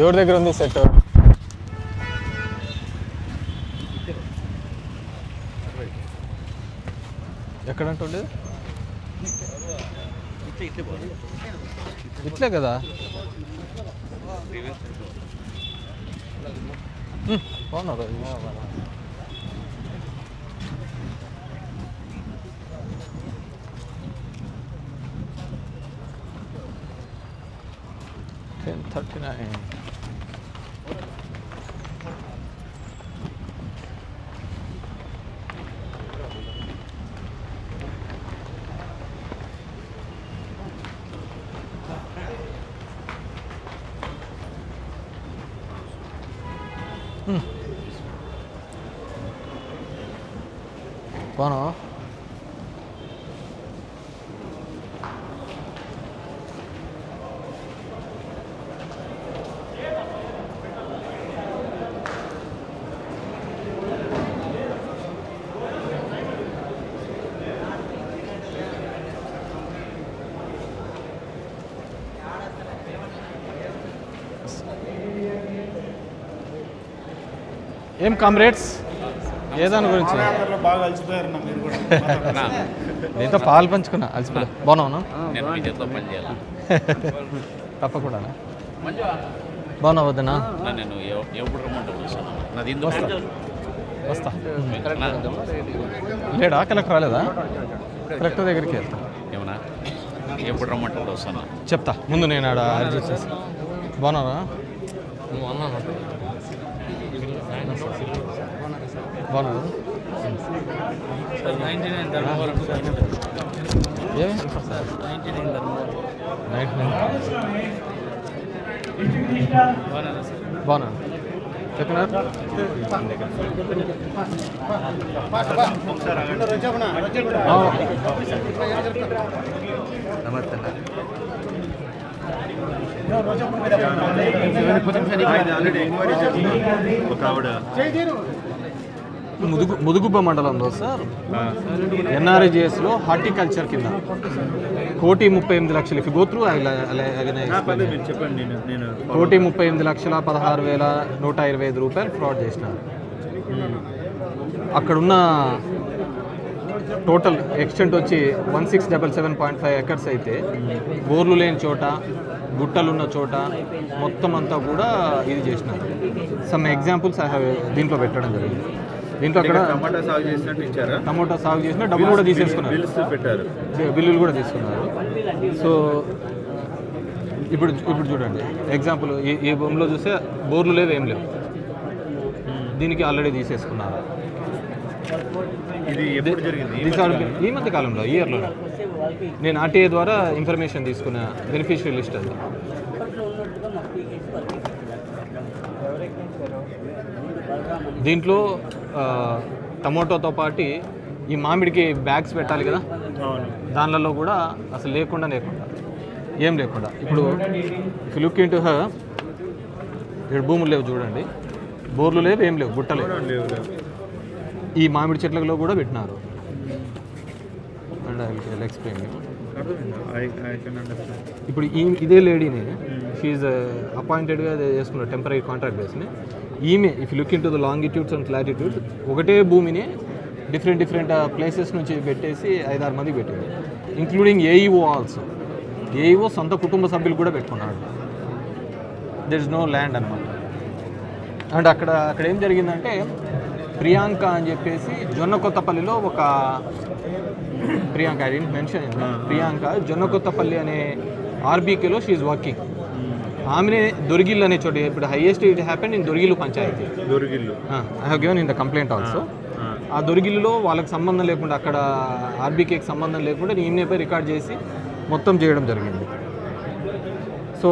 ఎవరి దగ్గర ఉంది సెట్? ఎక్కడంటుండేది? ఇట్లే కదా. బాగున్నారు. 1039. Bueno. ఏం కామ్రేడ్స్, ఏదాని గురించి బాగా అలసిపోయారు మీరు కూడా? నీతో పాలు పంచుకున్నా, అలసిపోయా. బాగున్నావునా? తప్పకుండా బాగున్నా వద్దనా? వస్తా. లేడా కలెక్టర్ రాలేదా? కలెక్టర్ దగ్గరికి వెళ్తా. ఏమన్నా ఎప్పుడు రమ్మంటాడు వస్తాను చెప్తా. ముందు నేను ఆడ అర్జీ చేసి. బాగున్నారా? నువ్వు అన్నా బాగున్నారు. బాగున్నాను. చెప్పినారు నమస్తే. ముదుగుబ్బ మండలంలో సార్ ఎన్ఆర్ఐజిఎస్లో హార్టికల్చర్ కింద 1,38,00,000 ఇఫ్ గో త్రూ 1,38,16,16,125 రూపాయలు ఫ్రాడ్ చేసినారు. అక్కడున్న టోటల్ ఎక్స్టెంట్ వచ్చి 1677.5 ఎకర్స్ అయితే బోర్లు లేని చోట, గుట్టలున్న చోట మొత్తం అంతా కూడా ఇది చేసినారు. సమ్ ఎగ్జాంపుల్స్ ఐ హ్యావ్ దీంట్లో పెట్టడం జరిగింది. దీంట్లో అక్కడ టమాటా సాగు చేసినట్టు ఇచ్చారా? టమాటా సాగు చేసిన డబ్బులు కూడా తీసేసుకున్నారు, పెట్టారు, బిల్లులు కూడా తీసుకున్నారు. సో ఇప్పుడు చూడండి ఎగ్జాంపుల్, ఈ భూమిలో చూస్తే బోర్లు లేవు, ఏం లేవు. దీనికి ఆల్రెడీ తీసేసుకున్నారు. ఇది ఎప్పుడు జరిగింది? ఈ మధ్య కాలంలో, ఈ ఇయర్లో నేను ఆర్టీఏ ద్వారా ఇన్ఫర్మేషన్ తీసుకున్న బెనిఫిషియరీ లిస్ట్ అది. దీంట్లో టమోటోతో పాటు ఈ మామిడికి బ్యాగ్స్ పెట్టాలి కదా, దానిలలో కూడా అసలు లేకుండా ఏం లేకుండా ఇప్పుడు లుక్ ఇంటూ ఇక్కడ భూములు లేవు చూడండి, బోర్లు లేవు, ఏం లేవు, గుట్టలేవు. ఈ మామిడి చెట్లలో కూడా పెట్టినారు. And I explain. ఇప్పుడు ఇదే లేడీని షీఈ్ అపాయింటెడ్గా చేసుకున్న టెంపరీ కాంట్రాక్ట్ బేస్ని. ఈమె if look into the longitudes and latitudes ఒకటే భూమిని డిఫరెంట్ ప్లేసెస్ నుంచి పెట్టేసి 5-6 మంది పెట్టింది, ఇంక్లూడింగ్ ఏఈఓ ఆల్సో. ఏఈఓ సొంత కుటుంబ సభ్యులు కూడా పెట్టుకున్నాడు. దెర్ ఇస్ నో ల్యాండ్ అనమాట. అండ్ అక్కడ ఏం జరిగిందంటే, ప్రియాంక అని చెప్పేసి జొన్నకొత్తపల్లిలో ఒక Priyanka, I didn't mention, Priyanka Jonnakothapalli అనే ఆర్బీకేలో షీఈ్ వర్కింగ్. ఆమెనే దొరిగిల్లు అనే చోట, ఇప్పుడు highest it happened in Dorigillu panchayati. I have given in the complaint also. ఆ దొరిగిల్లులో వాళ్ళకి సంబంధం లేకుండా, అక్కడ ఆర్బీకేకి సంబంధం లేకుండా ఈమెపై రికార్డ్ చేసి మొత్తం చేయడం జరిగింది. సో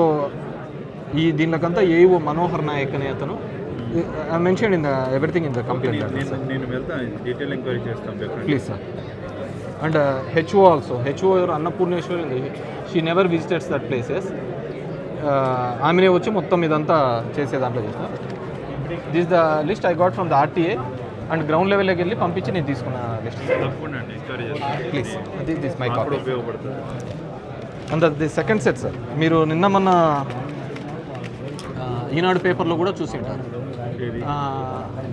దీనికంతా ఏవో మనోహర్ నాయక్ అనే అతను, I mention in the everything in the complaint. Please sir. And HO also, HO ఎవరు Annapurneshwari, she never visited that places. ఆమెనే వచ్చి మొత్తం ఇదంతా చేసే దాంట్లో చేసిన. This the list I got from the RTA and ground లెవెల్లోకి వెళ్ళి పంపించి నేను తీసుకున్న list. Please this my copy. And the second set sir, మీరు నిన్న మొన్న ఈనాడు పేపర్లో కూడా చూసి ఉంటారు.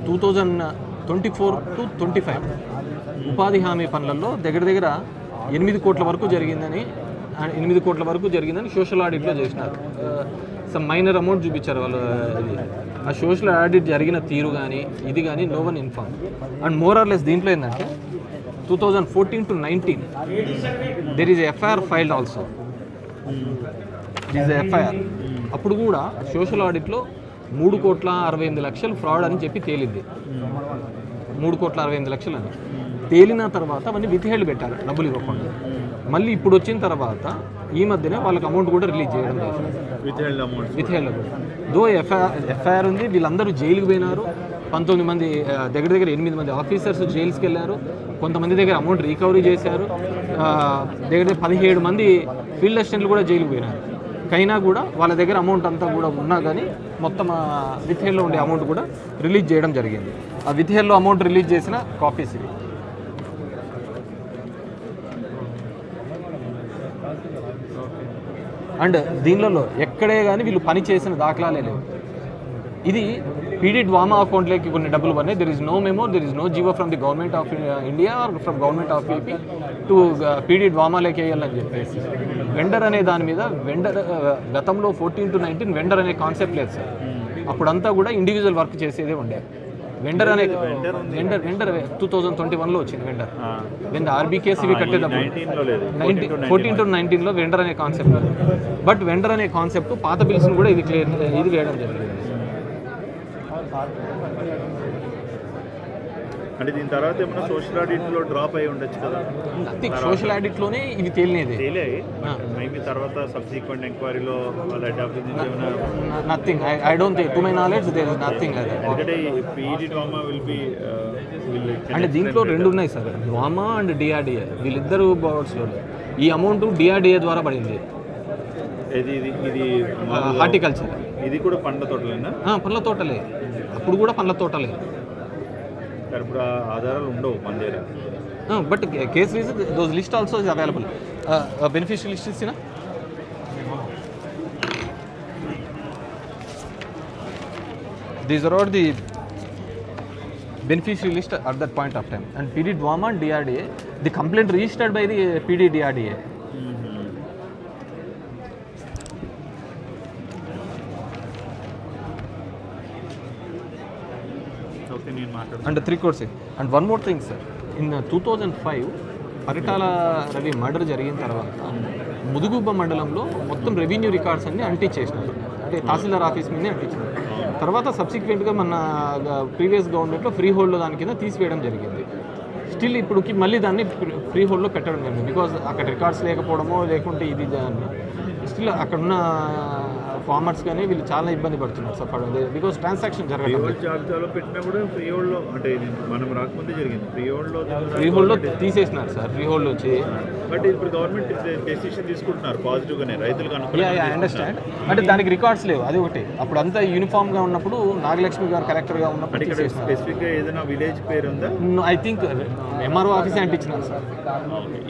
2024-25 ఉపాధి హామీ పనులలో దగ్గర 8 కోట్ల వరకు జరిగిందని 8 కోట్ల వరకు జరిగిందని సోషల్ ఆడిట్లో చేసినారు. సమ్ మైనర్ అమౌంట్ చూపించారు వాళ్ళు. ఆ సోషల్ ఆడిట్ జరిగిన తీరు కానీ ఇది కానీ no one inform. And more or less దీంట్లో ఏంటంటే 2014-19 there is FIR filed also. Is FIR. అప్పుడు కూడా సోషల్ ఆడిట్లో 3,68,00,000 ఫ్రాడ్ అని చెప్పి తేలింది. 3,68,00,000 అని తేలిన తర్వాత అవన్నీ విత్హెల్డ్ పెట్టారు, డబ్బులు ఇవ్వకుండా. మళ్ళీ ఇప్పుడు వచ్చిన తర్వాత ఈ మధ్యనే వాళ్ళకి అమౌంట్ కూడా రిలీజ్ చేయడం లేదు. విత్హెల్డ్ దో ఎఫ్ఐఆర్ ఉంది. వీళ్ళందరూ జైలుకి పోయినారు. 19 మంది దగ్గర 8 మంది ఆఫీసర్స్ జైల్స్కి వెళ్ళారు. కొంతమంది దగ్గర అమౌంట్ రికవరీ చేశారు. దగ్గర 17 మంది ఫీల్డ్ అసిస్టెంట్లు కూడా జైలుకి పోయినారు. అయినా కూడా వాళ్ళ దగ్గర అమౌంట్ అంతా కూడా ఉన్నా కానీ మొత్తం విత్హెల్డ్లో ఉండే అమౌంట్ కూడా రిలీజ్ చేయడం జరిగింది. ఆ విత్హెల్డ్లో అమౌంట్ రిలీజ్ చేసిన కాపీస్ ఇవి. అండ్ దీనిలో ఎక్కడే కానీ వీళ్ళు పని చేసిన దాఖలాలే లేవు. ఇది పీడీ వామా అకౌంట్లోకి కొన్ని డబ్బులు పడినాయి. There is no memo, there is no GO from the government of India or from government of AP to PD వామాలోకి వేయాలని చెప్పేసి. వెండర్ అనే దాని మీద గతంలో 14-19 వెండర్ అనే కాన్సెప్ట్ లేదు సార్. అప్పుడంతా కూడా ఇండివిజువల్ వర్క్ చేసేదే ఉండే. వెండర్ 2021లో వచ్చింది వెండర్. వెన్ ఆర్బీకేసీవి కట్టేటప్పుడు 14-19లో వెండర్ అనే కాన్సెప్ట్. బట్ వెండర్ అనే కాన్సెప్ట్ పాత బిల్స్ని కూడా ఇది వేయడం జరిగింది. అంటే దీని తర్వాత ఏమైనా సోషల్ ఆడిట్లో డ్రాప్ అయి ఉండొచ్చు కదా. సోషల్ ఆడిట్లోనే ఇది తేలినేది. మేబీ తర్వాత సబ్సిక్వెంట్ ఎంక్వైరీలో nothing. I don't think, to my knowledge there is nothing like that. ఎందుకంటే పీఈడీ డ్రామా విల్ బి అంటే దీంట్లో 2 ఉన్నాయి సార్, డ్వామా అండ్ డిఆర్డిఏ. వీళ్ళిద్దరు బోర్డ్స్లో ఈ అమౌంట్ డిఆర్డిఏ ద్వారా పడింది. ఇది హార్టికల్చర్. ఇది కూడా పండ్ల తోటలేనా? పండ్ల తోటలే. అప్పుడు కూడా పండ్ల తోటలే. ఇప్పుడు ఆధారాలు ఉండవు మన దగ్గర. But case reason those list also is available. Beneficial list ఇచ్చిన these are all the beneficiary list at that point of time. And PD Dwama and DRDA, the complaint registered by the PD DRDA. Okay, నేను మాట్లాడుతాను. And 3 crores. And one more thing, sir. In 2005 Paritala Ravi murder జరిగిన తర్వాత ముదుగుబ్బ మండలంలో మొత్తం revenue records అన్ని అంటించేసినారు. అంటే తహసీల్దార్ office మీదే అంటించినారు. తర్వాత సబ్సిక్వెంట్గా మన ప్రీవియస్ గవర్నమెంట్లో ఫ్రీ హోల్డ్లో దాని కింద తీసివేయడం జరిగింది. స్టిల్ ఇప్పుడుకి మళ్ళీ దాన్ని ఫ్రీ హోల్డ్లో పెట్టడం జరిగింది. బికాజ్ అక్కడ రికార్డ్స్ లేకపోవడమో లేకుంటే ఇది స్టిల్ అక్కడున్న ఫార్మర్స్ కానీ వీళ్ళు చాలా ఇబ్బంది పడుతున్నారు సార్. బికాజ్ ట్రాన్సాక్షన్ జరగడం జాబితాలో పెట్టినా కూడా ఫ్రీ హోల్డ్లో, అంటే మనం రాకముందే జరిగింది. ఫ్రీ హోల్డ్లో తీసేసినారు సార్. ఫ్రీ హోల్డ్ వచ్చి బట్ ఇప్పుడు గవర్నమెంట్ డెసిషన్ తీసుకుంటున్నారు పాజిటివ్గానే రైతులకు అండర్స్టాండ్. అంటే దానికి రికార్డ్స్ లేవు, అది ఒకటి. అప్పుడు అంతా యూనిఫామ్గా ఉన్నప్పుడు నాగలక్ష్మి గారు కలెక్టర్గా ఉన్నప్పుడు స్పెసిఫిక్గా ఏదైనా విలేజ్ పేరు ఉందా? ఐ థింక్ ఎంఆర్ఓ ఆఫీసే అంటించినారు సార్.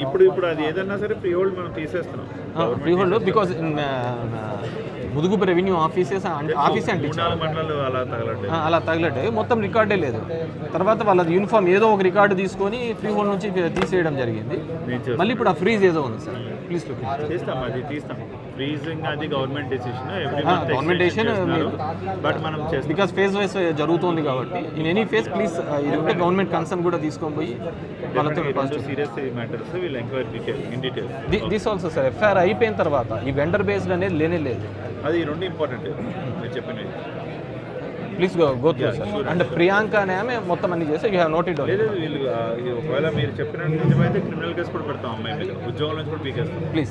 ఇప్పుడు అది ఏదన్నా సరే ఫ్రీ హోల్డ్ మనం తీసేస్తున్నాం. ఫ్రీ హోల్డ్ బికాజ్ ముదుగుపు రెవెన్యూ ఆఫీసే అంటించారు. అలా తగలట్టే మొత్తం రికార్డే లేదు. తర్వాత వాళ్ళ యూనిఫామ్ ఏదో ఒక రికార్డు తీసుకొని ఫ్రీ హోల్డ్ నుంచి తీసేయడం జరిగింది. మళ్ళీ ఇప్పుడు ఆ ఫ్రీజ్ ఏదో ఉంది సార్. ప్లీజ్ తీస్తాం, అది తీస్తాం. ఫ్రీజింగ్ అది government decision. Government decision but మనం బికాస్ ఫేజ్ వైస్ జరుగుతుంది కాబట్టి ఇన్ ఎనీ ఫేజ్ ప్లీజ్ ఇది ఉంటే గవర్నమెంట్ కన్సర్న్ కూడా తీసుకొని పోయి వాళ్ళతో సీరియస్ మ్యాటర్స్ వీళ్ళు enquiry in detail. This also sir FIR అయిపోయిన తర్వాత ఈ వెండర్ బేస్డ్ అనేది లేనే లేదు. అది 2 ఇంపార్టెంట్ మీరు చెప్పినవి. Please go through sir. And Priyanka అనే ఆమె మొత్తం అన్ని చేస్తే యూ హ్యావ్ నోటెడ్. లేదు వీళ్ళు ఒకవేళ మీరు చెప్పినట్టు నిజమైతే క్రిమినల్ కేసు కూడా పెడతాం అమ్మాయి మీద, ఉద్యోగం నుంచి కూడా పీకేస్తాం. Please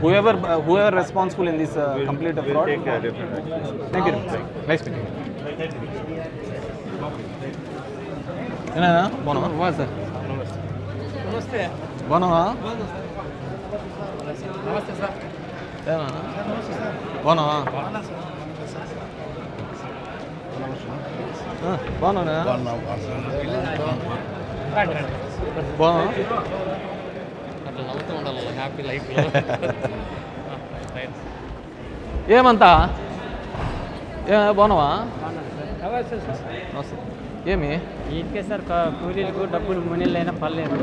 whoever responsible in this complete fraud. Thank you. Nice meeting you. ఏనా బాగున్నావా సార్? నమస్తే. బాగున్నావా? నమస్తే సార్. ఏనా బాగున్నావా? బాగున్నా అట్లా నవ్వుతూ ఉండాలి హ్యాపీ లైఫ్లో. ఏమంతా బాగున్నావా? ఏమి ఇంకే సార్ కూలీలకు డబ్బులు 3 నెలలు అయినా పర్లేదు.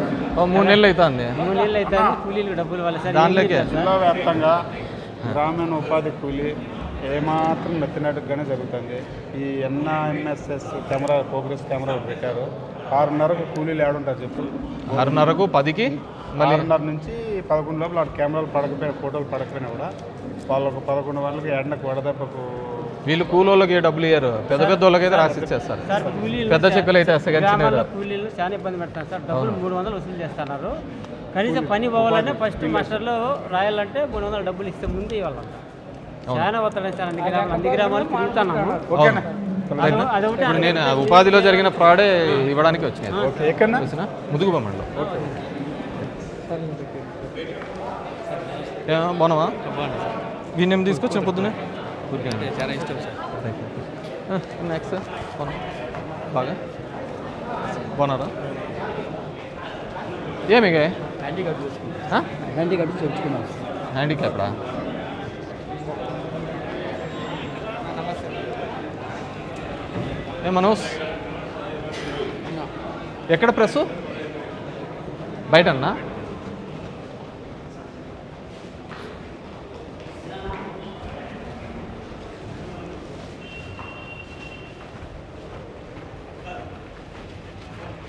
3 నెలలు అవుతుంది. 3 నెలలు అయితే కూలీలకు డబ్బులు వాళ్ళ సార్ దానిలోకే జిల్లా వ్యాప్తంగా గ్రామీణ ఉపాధి కూలీ ఏమాత్రం మెత్తినట్టుగానే జరుగుతుంది. ఈ ఎన్ఐఎంఎస్ఎస్ కెమెరా ప్రోగ్రెస్ కెమెరా పెట్టారు. 6:30కు కూలీలు ఏడుంటారు చెప్పు. 6:30కు 10కి మళ్ళీ 6:30 నుంచి 11 లోపల వాడు కెమెరాలు పడకపోయినా ఫోటోలు పడకపోయినా కూడా వాళ్ళకు 11 వాళ్ళకి ఎండకు వడదెబ్బకు వీళ్ళు కూలోళ్ళకి డబ్బులు ఇయ్యారు. పెద్ద పెద్ద వాళ్ళకి అయితే రాసి ఇచ్చేస్తారు. సార్ కూలీలు పెద్ద చెక్కలు అయితే వేస్తే గ్రామాల్లో కూలీలు చాలా ఇబ్బంది పెడతారు సార్. డబ్బులు 300 వసూలు చేస్తున్నారు. కనీసం పని పోవాలంటే ఫస్ట్ మాస్టర్లో రాయాలంటే 300 డబ్బులు ఇస్తే ముందు ఇవ్వాలి. చాలా వస్తాడు సార్. అన్ని గ్రామాలు తిరుగుతున్నాము. ఓకేనా? అదొకటి ఇప్పుడు నేను ఉపాధిలో జరిగిన ఫ్రాడే ఇవ్వడానికి వచ్చినాయి. ఓకే ఎక్కడన్నా చూసినా ముదుగు బొమ్మలో బాగున్నావా? వీళ్ళు ఏం తీసుకొచ్చిన పొద్దునే చాలా ఇష్టం సార్. నెక్స్ట్ బాగా బాగున్నారా? ఏమిగా గంటి కట్టి తెచ్చుకున్నాం. హ్యాండిక్యాప్డా? ఏ మనోజ్ ఎక్కడ ప్రెస్ బయటన్నా?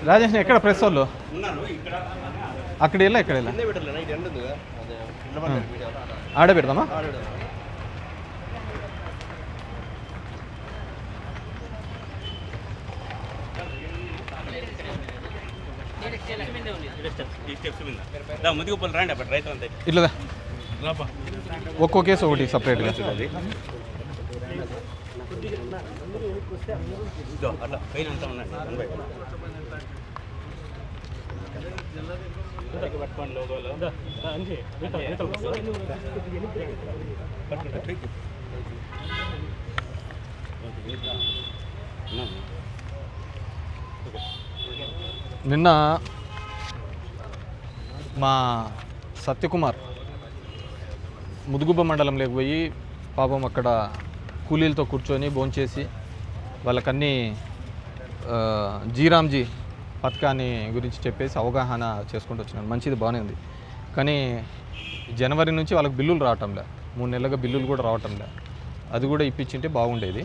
రాజేష్ ఎక్కడ ప్రెస్ వాళ్ళు? అక్కడ వెళ్ళా ఇక్కడ వెళ్ళా ఆడ పెడదామా? ఇట్లా ఒక్కో కేసు ఒకటి సపరేట్గా. నిన్న మా సత్యకుమార్ ముదుగుబ్బ మండలంలోకి పోయి పాపం అక్కడ కూలీలతో కూర్చొని భోంచేసి వాళ్ళకన్నీ జీరామ్జీ పథకాన్ని గురించి చెప్పేసి అవగాహన చేసుకుంటూ వచ్చినాను. మంచిది, బాగానే ఉంది. కానీ జనవరి నుంచి వాళ్ళకి బిల్లులు రావటంలే. 3 నెలలుగా బిల్లులు కూడా రావటంలే. అది కూడా ఇప్పించింటే బాగుండేది.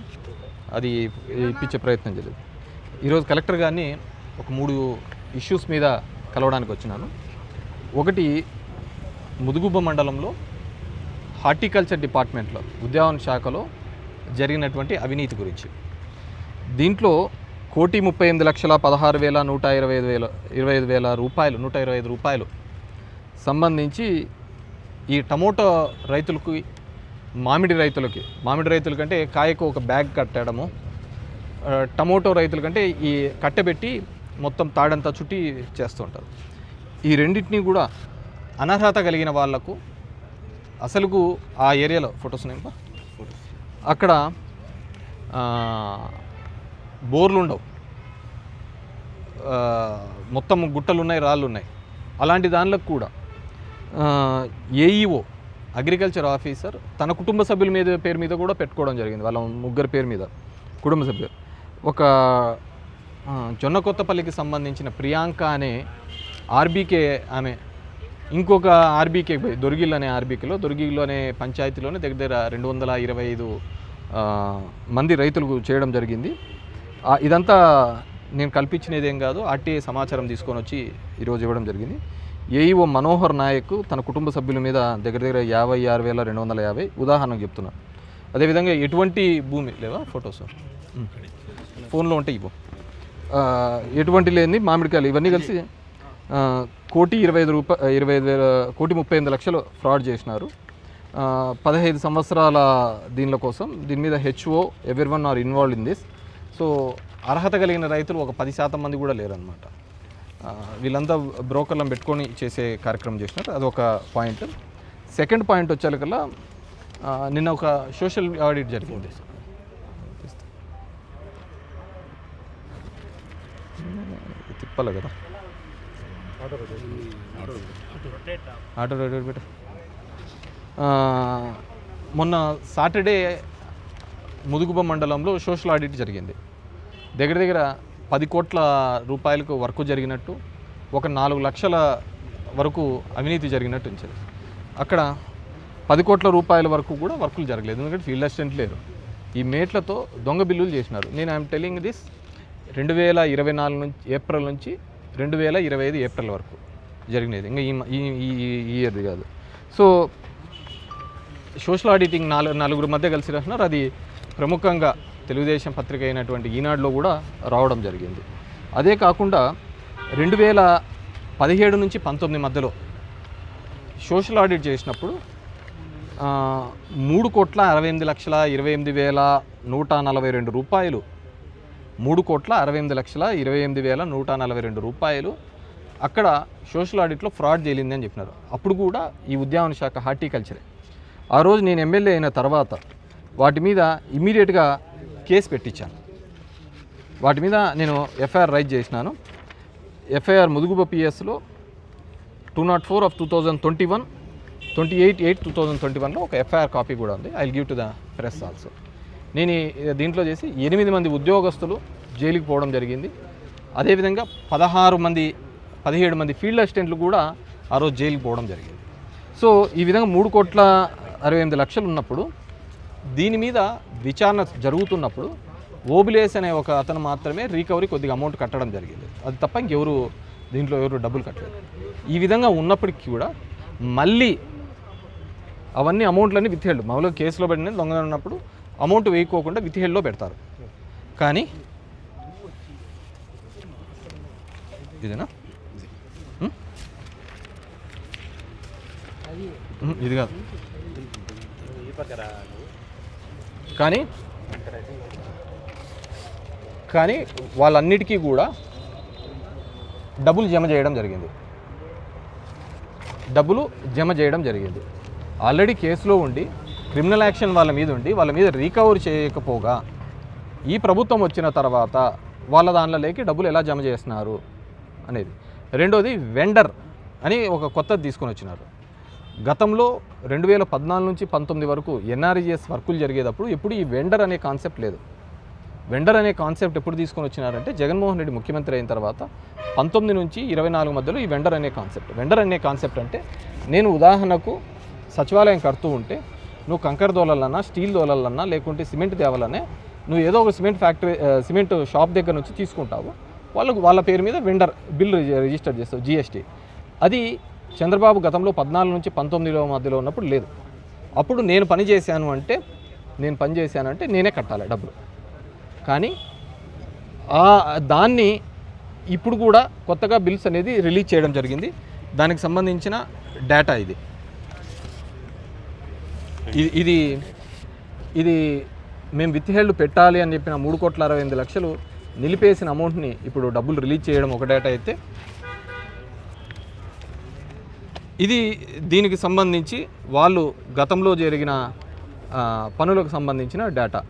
అది ఇప్పించే ప్రయత్నం చేయలేదు. ఈరోజు కలెక్టర్ గారిని ఒక 3 ఇష్యూస్ మీద కలవడానికి వచ్చినాను. ఒకటి, ముదుగుబ్బ మండలంలో హార్టికల్చర్ డిపార్ట్మెంట్లో ఉద్యాన శాఖలో జరిగినటువంటి అవినీతి గురించి. దీంట్లో 1,38,16,125,000 రూపాయలు 125 రూపాయలు సంబంధించి ఈ టమోటా రైతులకు, మామిడి రైతులకంటే కాయకు ఒక బ్యాగ్ కట్టడము, టమోటో రైతులకంటే ఈ కట్టెబెట్టి మొత్తం తాడంతా చుట్టి చేస్తూ ఉంటారు. ఈ రెండింటినీ కూడా అనర్హత కలిగిన వాళ్లకు అసలుకు ఆ ఏరియాలో ఫొటోస్ ఉన్నాయి. అక్కడ బోర్లు ఉండవు, మొత్తం గుట్టలు ఉన్నాయి, రాళ్ళు ఉన్నాయి. అలాంటి దానిలకు కూడా ఏఈఓ అగ్రికల్చర్ ఆఫీసర్ తన కుటుంబ సభ్యుల పేరు మీద కూడా పెట్టుకోవడం జరిగింది. వాళ్ళ 3 పేరు మీద కుటుంబ సభ్యులు. ఒక జొన్నకొత్తపల్లికి సంబంధించిన ప్రియాంక అనే ఆర్బీకే ఆమె, ఇంకొక ఆర్బీకే దొర్గిల్ అనే ఆర్బీకేలో, దొర్గిల్ అనే పంచాయతీలోనే దగ్గర 225 మంది రైతులకు చేయడం జరిగింది. ఇదంతా నేను కల్పించినదేం కాదు, ఆర్టీఐ సమాచారం తీసుకొని వచ్చి ఈరోజు ఇవ్వడం జరిగింది. ఏఈఓ మనోహర్ నాయక్ తన కుటుంబ సభ్యుల మీద దగ్గర 56,250 ఉదాహరణకు చెప్తున్నా. అదేవిధంగా ఎటువంటి భూమి లేవా, ఫొటోస్ ఫోన్లో ఉంటే ఇవ్వు, ఎటువంటి లేని మామిడికాయలు ఇవన్నీ కలిసి 1,25,000 ఫ్రాడ్ చేసినారు. 15 సంవత్సరాల దీనిల కోసం. దీని మీద HO everyone are involved in this. So అర్హత కలిగిన రైతులు ఒక 10% మంది కూడా లేరనమాట. వీళ్ళంతా బ్రోకర్లను పెట్టుకొని చేసే కార్యక్రమం చేసినారు. అదొక పాయింట్. సెకండ్ పాయింట్ వచ్చేకల్లా నిన్న ఒక సోషల్ ఆడిట్ జరిగింది. తిప్పాలి కదా, ఆటో రైడర్ పెట్ట మొన్న సాటర్డే ముదుగుబ మండలంలో సోషల్ ఆడిట్ జరిగింది. దగ్గర దగ్గర 10 కోట్ల రూపాయలకు వర్క్ జరిగినట్టు, ఒక 4 లక్షల వరకు అవినీతి జరిగినట్టు ఉంచారు. అక్కడ 10 కోట్ల రూపాయల వరకు కూడా వర్కులు జరగలేదు, ఎందుకంటే ఫీల్డ్ అసిస్టెంట్ లేరు. ఈ మేట్లతో దొంగ బిల్లులు చేసినారు. నేను ఐఎమ్ టెలింగ్ దిస్ 2024 నుంచి ఏప్రిల్ నుంచి 2025 ఏప్రిల్ వరకు జరిగినది, ఇంకా ఈ ఇయర్ది కాదు. సో సోషల్ ఆడిటింగ్ నలుగురు మధ్య కలిసి రాసినారు. అది ప్రముఖంగా తెలుగుదేశం పత్రిక అయినటువంటి ఈనాడులో కూడా రావడం జరిగింది. అదే కాకుండా 2017 నుంచి 19 మధ్యలో సోషల్ ఆడిట్ చేసినప్పుడు 3,68,28,142 రూపాయలు, 3,68,28,142 రూపాయలు అక్కడ సోషల్ ఆడిట్లో ఫ్రాడ్ తేలింది అని చెప్పినారు. అప్పుడు కూడా ఈ ఉద్యాన శాఖ హార్టికల్చరే. ఆ రోజు నేను ఎమ్మెల్యే అయిన తర్వాత వాటి మీద ఇమ్మీడియట్గా కేసు పెట్టించాను. వాటి మీద నేను ఎఫ్ఐఆర్ రైజ్ చేసినాను. ఎఫ్ఐఆర్ ముదుగుబ పిఎస్లో 204/2021, 28/8/2021లో ఒక ఎఫ్ఐఆర్ కాపీ కూడా ఉంది. I will give to the press also. నేను దీంట్లో చేసి 8 మంది ఉద్యోగస్తులు జైలుకి పోవడం జరిగింది. అదేవిధంగా 17 మంది ఫీల్డ్ అసిస్టెంట్లు కూడా ఆ రోజు జైలుకి పోవడం జరిగింది. సో ఈ విధంగా 3,68,00,000 ఉన్నప్పుడు దీని మీద విచారణ జరుగుతున్నప్పుడు ఓబులేస్ అనే ఒక అతను మాత్రమే రికవరీ కొద్దిగా అమౌంట్ కట్టడం జరిగింది. అది తప్ప ఇంకెవరు దీంట్లో డబ్బులు కట్టలేదు. ఈ విధంగా ఉన్నప్పటికీ కూడా మళ్ళీ అవన్నీ అమౌంట్లన్నీ విత్హెల్డ్, మామూలుగా కేసులో పడిన దొంగ ఉన్నప్పుడు అమౌంట్ వేయకోకుండా విత్హెల్డ్లో పెడతారు. కానీ ఇదేనా, ఇది కాదు. కానీ వాళ్ళన్నిటికీ కూడా డబ్బులు జమ చేయడం జరిగింది. ఆల్రెడీ కేసులో ఉండి క్రిమినల్ యాక్షన్ వాళ్ళ మీద రికవరీ చేయకపోగా ఈ ప్రభుత్వం వచ్చిన తర్వాత వాళ్ళ దానిలోకి డబ్బులు ఎలా జమ చేస్తున్నారు అనేది. రెండోది వెండర్ అని ఒక కొత్తది తీసుకొని వచ్చినారు. గతంలో 2014 నుంచి 19 వరకు ఎన్ఆర్ఈఎస్ వర్కులు జరిగేటప్పుడు ఎప్పుడు ఈ వెండర్ అనే కాన్సెప్ట్ లేదు. వెండర్ అనే కాన్సెప్ట్ ఎప్పుడు తీసుకొని వచ్చినారంటే జగన్మోహన్ రెడ్డి ముఖ్యమంత్రి అయిన తర్వాత 19 నుంచి 24 మధ్యలో ఈ వెండర్ అనే కాన్సెప్ట్ అంటే నేను ఉదాహరణకు సచివాలయం కడుతూ ఉంటే నువ్వు కంకర దోలలన్నా, స్టీల్ దోలలన్నా, లేకుంటే సిమెంట్ తేవాలనే నువ్వు ఏదో ఒక సిమెంట్ షాప్ దగ్గర నుంచి తీసుకుంటావు. వాళ్ళ పేరు మీద వెండర్ బిల్ రిజిస్టర్ చేస్తావు, జిఎస్టీ. అది చంద్రబాబు గతంలో 14 నుంచి 19 మధ్యలో ఉన్నప్పుడు లేదు. అప్పుడు నేను పని చేశాను అంటే నేనే కట్టాలి డబ్బులు. కానీ దాన్ని ఇప్పుడు కూడా కొత్తగా బిల్స్ అనేది రిలీజ్ చేయడం జరిగింది. దానికి సంబంధించిన డేటా ఇది మేము విత్హెల్డ్ పెట్టాలి అని చెప్పిన 3,68,00,000 నిలిపేసిన అమౌంట్ని ఇప్పుడు డబ్బులు రిలీజ్ చేయడం ఒక డేటా అయితే, దీనికి సంబంధించి వాళ్ళు గతంలో జరిగిన పనులకు సంబంధించిన డేటా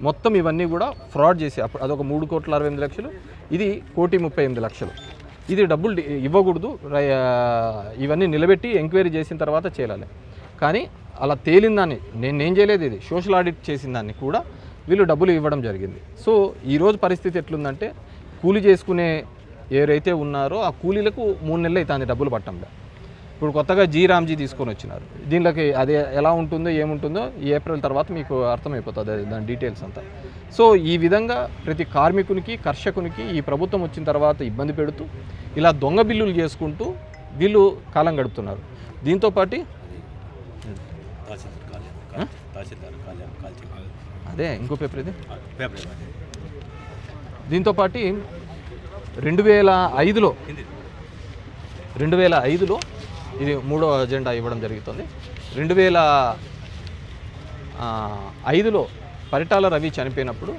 మొత్తం ఇవన్నీ కూడా ఫ్రాడ్ చేసి అప్పుడు అదొక 3,68,00,000, ఇది 1,38,00,000. ఇది డబ్బులు ఇవ్వకూడదు, ఇవన్నీ నిలబెట్టి ఎంక్వైరీ చేసిన తర్వాత చేయాలి. కానీ అలా తేలిందాన్ని నేనేం చేయలేదు, ఇది సోషల్ ఆడిట్ చేసిన దాన్ని కూడా వీళ్ళు డబ్బులు ఇవ్వడం జరిగింది. సో ఈరోజు పరిస్థితి ఎట్లుందంటే కూలీ చేసుకునే ఎవరైతే ఉన్నారో ఆ కూలీలకు 3 నెలలు అవుతుంది డబ్బులు పట్టంగా. ఇప్పుడు కొత్తగా రామ్జీ తీసుకొని వచ్చినారు. దీనిలోకి అది ఎలా ఉంటుందో ఏముంటుందో ఈ ఏప్రిల్ తర్వాత మీకు అర్థమైపోతుంది దాని డీటెయిల్స్ అంతా. సో ఈ విధంగా ప్రతి కార్మికునికి, కర్షకునికి ఈ ప్రభుత్వం వచ్చిన తర్వాత ఇబ్బంది పెడుతూ ఇలా దొంగ బిల్లులు చేసుకుంటూ వీళ్ళు కాలం గడుపుతున్నారు. దీంతోపాటు అదే ఇంకో పేపర్ ఇది. దీంతోపాటు 2005లో ఇది 3వ అజెండా ఇవ్వడం జరుగుతుంది. 2005లో పరిటాల రవి చనిపోయినప్పుడు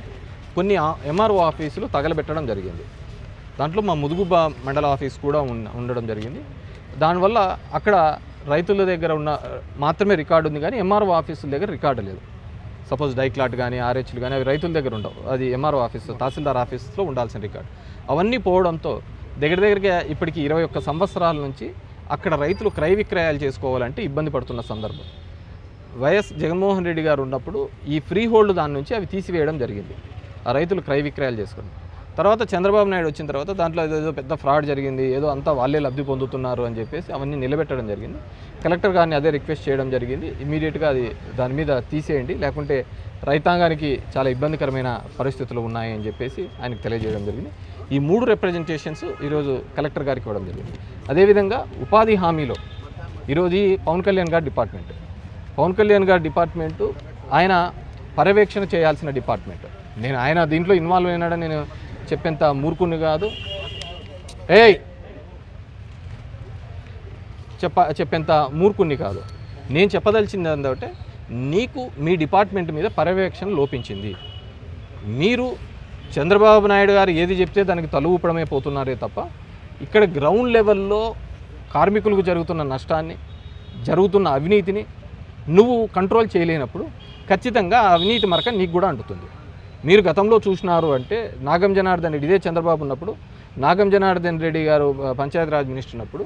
కొన్ని ఎంఆర్ఓ ఆఫీసులు తగలబెట్టడం జరిగింది. దాంట్లో మా ముదుగుబ మండల ఆఫీస్ కూడా ఉండడం జరిగింది. దానివల్ల అక్కడ రైతుల దగ్గర ఉన్న మాత్రమే రికార్డు ఉంది, కానీ ఎంఆర్ఓ ఆఫీసుల దగ్గర రికార్డు లేదు. సపోజ్ డైక్లాట్ కానీ, ఆర్హెచ్లు కానీ అవి రైతుల దగ్గర ఉండవు. అది ఎంఆర్ఓ ఆఫీస్, తహసీల్దార్ ఆఫీస్లో ఉండాల్సిన రికార్డు. అవన్నీ పోవడంతో దగ్గరగా ఇప్పటికి 21 సంవత్సరాల నుంచి అక్కడ రైతులు క్రయ విక్రయాలు చేసుకోవాలంటే ఇబ్బంది పడుతున్న సందర్భం. వైఎస్ జగన్మోహన్ రెడ్డి గారు ఉన్నప్పుడు ఈ ఫ్రీ హోల్డ్ దాని నుంచి అవి తీసివేయడం జరిగింది, ఆ రైతులు క్రయ విక్రయాలు చేసుకుని. తర్వాత చంద్రబాబు నాయుడు వచ్చిన తర్వాత దాంట్లో ఏదో పెద్ద ఫ్రాడ్ జరిగింది, ఏదో అంతా వాళ్ళే లబ్ధి పొందుతున్నారు అని చెప్పేసి అవన్నీ నిలబెట్టడం జరిగింది. కలెక్టర్ గారిని అదే రిక్వెస్ట్ చేయడం జరిగింది, ఇమీడియట్గా అది దాని మీద తీసేయండి, లేకుంటే రైతాంగానికి చాలా ఇబ్బందికరమైన పరిస్థితులు ఉన్నాయి అని చెప్పేసి ఆయనకు తెలియజేయడం జరిగింది. ఈ 3 రిప్రజెంటేషన్స్ ఈరోజు కలెక్టర్ గారికి ఇవ్వడం జరిగింది. అదేవిధంగా ఉపాధి హామీలో ఈరోజు ఈ పవన్ కళ్యాణ్ గారి డిపార్ట్మెంటు ఆయన పర్యవేక్షణ చేయాల్సిన డిపార్ట్మెంట్. ఆయన దీంట్లో ఇన్వాల్వ్ అయినాడని నేను చెప్పేంత మూర్ఖుని కాదు, చెప్పేంత మూర్ఖుని కాదు. నేను చెప్పదలిచింది ఏంటంటే, నీకు మీ డిపార్ట్మెంట్ మీద పర్యవేక్షణ లోపించింది. మీరు చంద్రబాబు నాయుడు గారు ఏది చెప్తే దానికి తల ఊపడమే పోతున్నారే తప్ప ఇక్కడ గ్రౌండ్ లెవెల్లో కార్మికులకు జరుగుతున్న నష్టాన్ని, జరుగుతున్న అవినీతిని నువ్వు కంట్రోల్ చేయలేనప్పుడు ఖచ్చితంగా ఆ అవినీతి మరక నీకు కూడా అంటుతుంది. మీరు గతంలో చూసినారు అంటే నాగం జనార్దన్ రెడ్డి, ఇదే చంద్రబాబు ఉన్నప్పుడు నాగం జనార్దన్ రెడ్డి గారు పంచాయతీరాజ్ మినిస్టర్ ఉన్నప్పుడు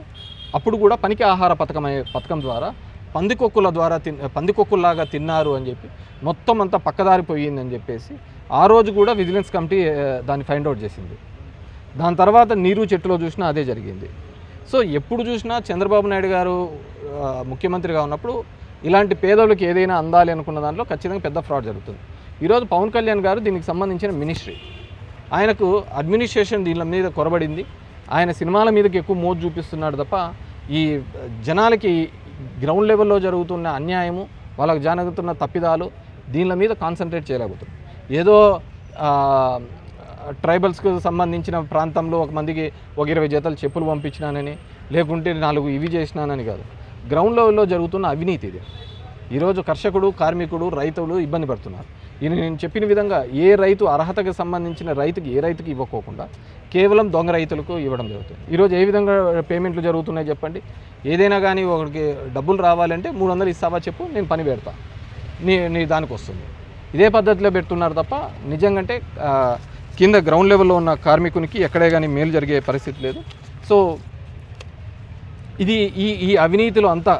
అప్పుడు కూడా పనికి ఆహార పథకం ద్వారా పందికొక్కుల్లాగా తిన్నారు అని చెప్పి మొత్తం అంతా పక్కదారిపోయిందని చెప్పేసి ఆ రోజు కూడా విజిలెన్స్ కమిటీ దాన్ని ఫైండ్ అవుట్ చేసింది. దాని తర్వాత నీరు చెట్టులో చూసినా అదే జరిగింది. సో ఎప్పుడు చూసినా చంద్రబాబు నాయుడు గారు ముఖ్యమంత్రిగా ఉన్నప్పుడు ఇలాంటి పేదలకు ఏదైనా అందాలి అనుకున్న దాంట్లో ఖచ్చితంగా పెద్ద ఫ్రాడ్ జరుగుతుంది. ఈరోజు పవన్ కళ్యాణ్ గారు దీనికి సంబంధించిన మినిస్ట్రీ, ఆయనకు అడ్మినిస్ట్రేషన్ దీని మీద కొరబడింది, ఆయన సినిమాల మీదకి ఎక్కువ మోజు చూపిస్తున్నాడు తప్ప ఈ జనాలకి గ్రౌండ్ లెవెల్లో జరుగుతున్న అన్యాయము, వాళ్ళకు జరుగుతున్న తప్పిదాలు దీని మీద కాన్సన్ట్రేట్ చేయలేకపోతుంది. ఏదో ట్రైబల్స్కు సంబంధించిన ప్రాంతంలో ఒక మందికి 20 జతలు చెప్పులు పంపించినానని, లేకుంటే 4 ఇవి చేసినానని కాదు, గ్రౌండ్ లెవెల్లో జరుగుతున్న అవినీతి ఇది. ఈరోజు కర్షకుడు, కార్మికుడు, రైతులు ఇబ్బంది పడుతున్నారు. నేను చెప్పిన విధంగా ఏ రైతు అర్హతకు సంబంధించిన రైతుకి ఏ రైతుకి ఇవ్వకోకుండా కేవలం దొంగ రైతులకు ఇవ్వడం జరుగుతుంది. ఈరోజు ఏ విధంగా పేమెంట్లు జరుగుతున్నాయి చెప్పండి. ఏదైనా కానీ ఒకరికి డబ్బులు రావాలంటే 300 ఇస్తావా చెప్పు, నేను పని పెడతా, నీ దానికి వస్తుంది. ఇదే పద్ధతిలో పెడుతున్నారు తప్ప నిజంగా కింద గ్రౌండ్ లెవెల్లో ఉన్న కార్మికునికి ఎక్కడే కానీ మేలు జరిగే పరిస్థితి లేదు. సో ఇది ఈ అవినీతిలో అంతా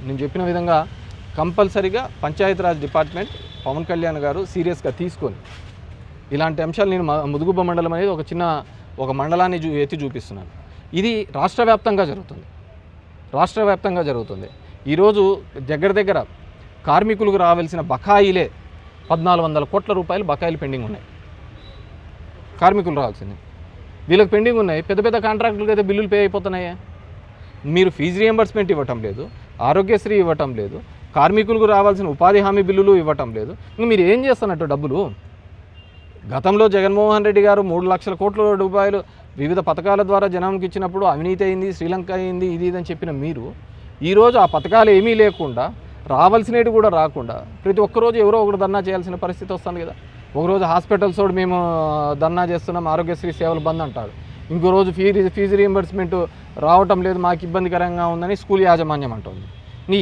నేను చెప్పిన విధంగా కంపల్సరీగా పంచాయతీరాజ్ డిపార్ట్మెంట్ పవన్ కళ్యాణ్ గారు సీరియస్గా తీసుకొని ఇలాంటి అంశాలు, నేను ముదుగుబ్బ మండలం అనేది ఒక మండలాన్ని ఎత్తి చూపిస్తున్నాను. ఇది రాష్ట్ర వ్యాప్తంగా జరుగుతుంది. ఈరోజు దగ్గర కార్మికులకు రావాల్సిన బకాయిలే 1400 కోట్ల రూపాయలు బకాయిలు పెండింగ్ ఉన్నాయి. కార్మికులు రావాల్సింది వీళ్ళకి పెండింగ్ ఉన్నాయి. పెద్ద కాంట్రాక్టులకు అయితే బిల్లులు పే అయిపోతున్నాయా? మీరు ఫీజు రియంబర్స్మెంట్ ఇవ్వటం లేదు, ఆరోగ్యశ్రీ ఇవ్వటం లేదు, కార్మికులకు రావాల్సిన ఉపాధి హామీ బిల్లులు ఇవ్వటం లేదు. ఇంక మీరు ఏం చేస్తున్నట్టు డబ్బులు? గతంలో జగన్మోహన్ రెడ్డి గారు 3 లక్షల కోట్ల రూపాయలు వివిధ పథకాల ద్వారా జనానికి ఇచ్చినప్పుడు అవినీతి అయింది, శ్రీలంక అయింది, ఇది అని చెప్పిన మీరు ఈరోజు ఆ పథకాలు ఏమీ లేకుండా, రావాల్సినవి కూడా రాకుండా ప్రతి ఒక్కరోజు ఎవరో ఒకరు ధర్నా చేయాల్సిన పరిస్థితి వస్తుంది కదా. ఒకరోజు హాస్పిటల్స్ తోడు మేము ధర్నా చేస్తున్నాం, ఆరోగ్యశ్రీ సేవలు బంద్ అంటాడు. ఇంకో రోజు ఫీజు రీయింబర్స్మెంట్ రావటం లేదు, మాకు ఇబ్బందికరంగా ఉందని స్కూల్ యాజమాన్యం అంటుంది.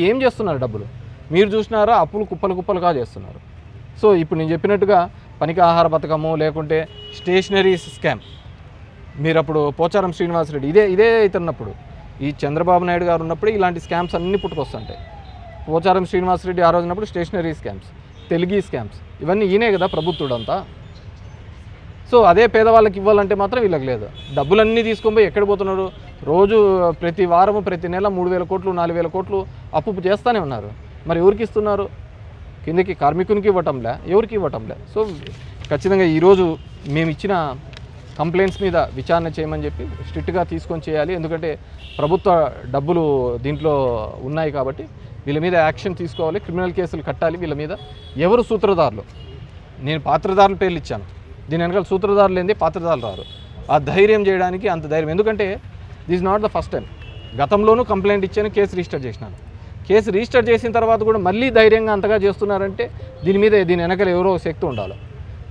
ఏం చేస్తున్నారు డబ్బులు? మీరు చూసినారా? అప్పులు కుప్పలుగా చేస్తున్నారు. సో ఇప్పుడు నేను చెప్పినట్టుగా పనికి ఆహార పథకము, లేకుంటే స్టేషనరీస్ స్కామ్, మీరు అప్పుడు పోచారం శ్రీనివాసరెడ్డి ఇదే అవుతున్నప్పుడు, ఈ చంద్రబాబు నాయుడు గారు ఉన్నప్పుడు ఇలాంటి స్కామ్స్ అన్నీ పుట్టుకొస్తుంటాయి. పోచారం శ్రీనివాసరెడ్డి ఆ రోజు ఉన్నప్పుడు స్టేషనరీ స్కామ్స్, తెలుగు స్కామ్స్, ఇవన్నీ ఈయనే కదా ప్రభుత్వుడు అంతా. సో అదే పేదవాళ్ళకి ఇవ్వాలంటే మాత్రం వీళ్ళకి లేదు. డబ్బులన్నీ తీసుకొని పోయి ఎక్కడ పోతున్నారు? రోజు ప్రతి వారము ప్రతి నెల 3000 కోట్లు 4000 కోట్లు అప్పు చేస్తూనే ఉన్నారు. మరి ఎవరికి ఇస్తున్నారు? కిందకి కార్మికునికి ఇవ్వటంలే, ఎవరికి ఇవ్వటంలే. సో ఖచ్చితంగా ఈరోజు మేము ఇచ్చిన కంప్లైంట్స్ మీద విచారణ చేయమని చెప్పి స్ట్రిక్ట్గా తీసుకొని చేయాలి. ఎందుకంటే ప్రభుత్వ డబ్బులు దీంట్లో ఉన్నాయి కాబట్టి వీళ్ళ మీద యాక్షన్ తీసుకోవాలి, క్రిమినల్ కేసులు కట్టాలి వీళ్ళ మీద. ఎవరు సూత్రధారులు? నేను పాత్రధారుల పేర్లు ఇచ్చాను, దీని వెనకాల సూత్రధారులు ఏంది, పాత్రధారులు రారు. ఆ ధైర్యం చేయడానికి అంత ధైర్యం, ఎందుకంటే this not the first time. గతంలోనూ కంప్లైంట్ ఇచ్చాను, కేసు రిజిస్టర్ చేసినాను. కేసు రిజిస్టర్ చేసిన తర్వాత కూడా మళ్ళీ ధైర్యంగా అంతగా చేస్తున్నారంటే దీని వెనకాల ఎవరో శక్తి ఉండాలి.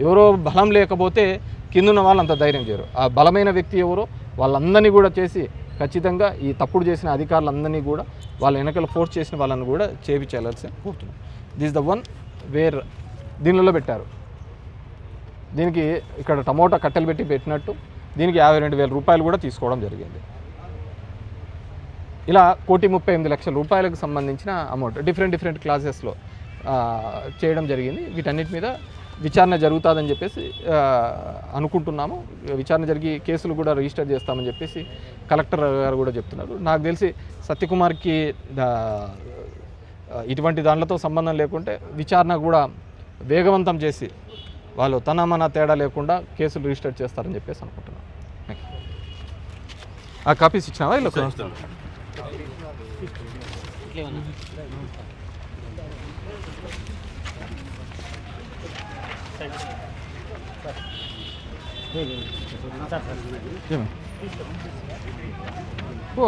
ఎవరో బలం లేకపోతే కిందున్న వాళ్ళు అంత ధైర్యం చేయరు. ఆ బలమైన వ్యక్తి ఎవరో వాళ్ళందరినీ కూడా చేసి ఖచ్చితంగా ఈ తప్పుడు చేసిన అధికారులందరినీ కూడా వాళ్ళ వెనకాల ఫోర్స్ చేసిన వాళ్ళని కూడా చేయాల్సి కోరుతున్నాం. దిస్ ద వన్ వేర్ దీనిలో పెట్టారు. దీనికి ఇక్కడ టమోటా కట్టెలు పెట్టినట్టు దీనికి 52,000 రూపాయలు కూడా తీసుకోవడం జరిగింది. ఇలా 1,38,00,000 రూపాయలకు సంబంధించిన అమౌంట్ డిఫరెంట్ క్లాసెస్లో చేయడం జరిగింది. వీటన్నిటి మీద విచారణ జరుగుతుందని చెప్పేసి అనుకుంటున్నాము. విచారణ జరిగి కేసులు కూడా రిజిస్టర్ చేస్తామని చెప్పేసి కలెక్టర్ గారు కూడా చెప్తున్నారు. నాకు తెలిసి సత్యకుమార్కి ఇటువంటి దాంట్లతో సంబంధం లేకుంటే విచారణ కూడా వేగవంతం చేసి వాళ్ళు తన మన తేడా లేకుండా కేసులు రిజిస్టర్ చేస్తారని చెప్పేసి అనుకుంటున్నాను. ఆ కాపీస్ ఇచ్చినావా ఇలా ఓ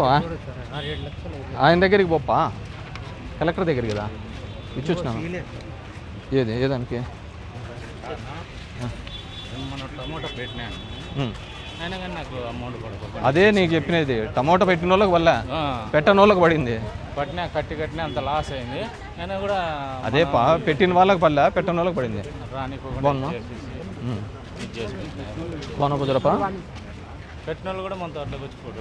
ఆయన దగ్గరికి పోప్పా, కలెక్టర్ దగ్గరికి కదా ఇచ్చి వచ్చినాను. ఏదానికి టమోటా పెట్టినాను అయినా కానీ నాకు అమౌంట్ పడుతుంది. అదే నీకు చెప్పినది, టమోటా పెట్టిన వాళ్ళకి వల్ల పెట్టని వాళ్ళకి పడింది. పట్టినా కట్టిన అంత లాస్ అయింది. అయినా కూడా అదే పెట్టిన వాళ్ళకి పడలే, పెట్టని వాళ్ళకి పడింది. బాగున్నా బాగున్నా కుదరపా పెట్టిన వాళ్ళు కూడా మన తోటలోకి వచ్చి ఫోటో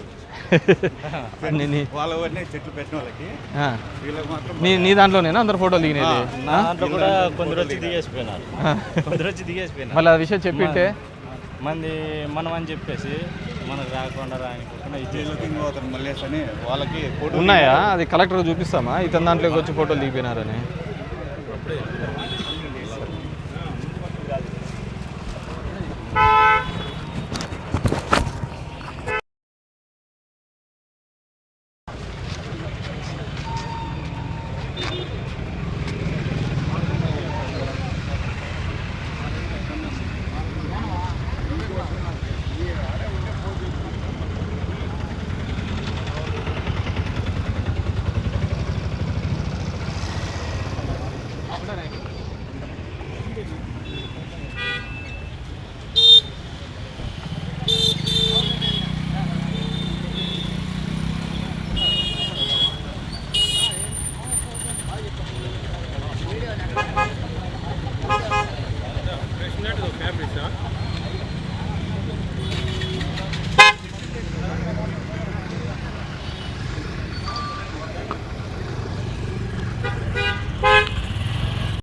నీ దాంట్లోనేనా అందరు ఫోటోలు దిగినది? దాంట్లో కూడా కొందరు వచ్చి దిగేసిపోయినారు. మళ్ళీ ఆ విషయం చెప్పింటే మంది మనం అని చెప్పేసి మనకు రాకుండా వాళ్ళకి ఉన్నాయా? అది కలెక్టర్ చూపిస్తామా ఇతని దాంట్లోకి వచ్చి ఫోటోలు దిగిపోయినారని?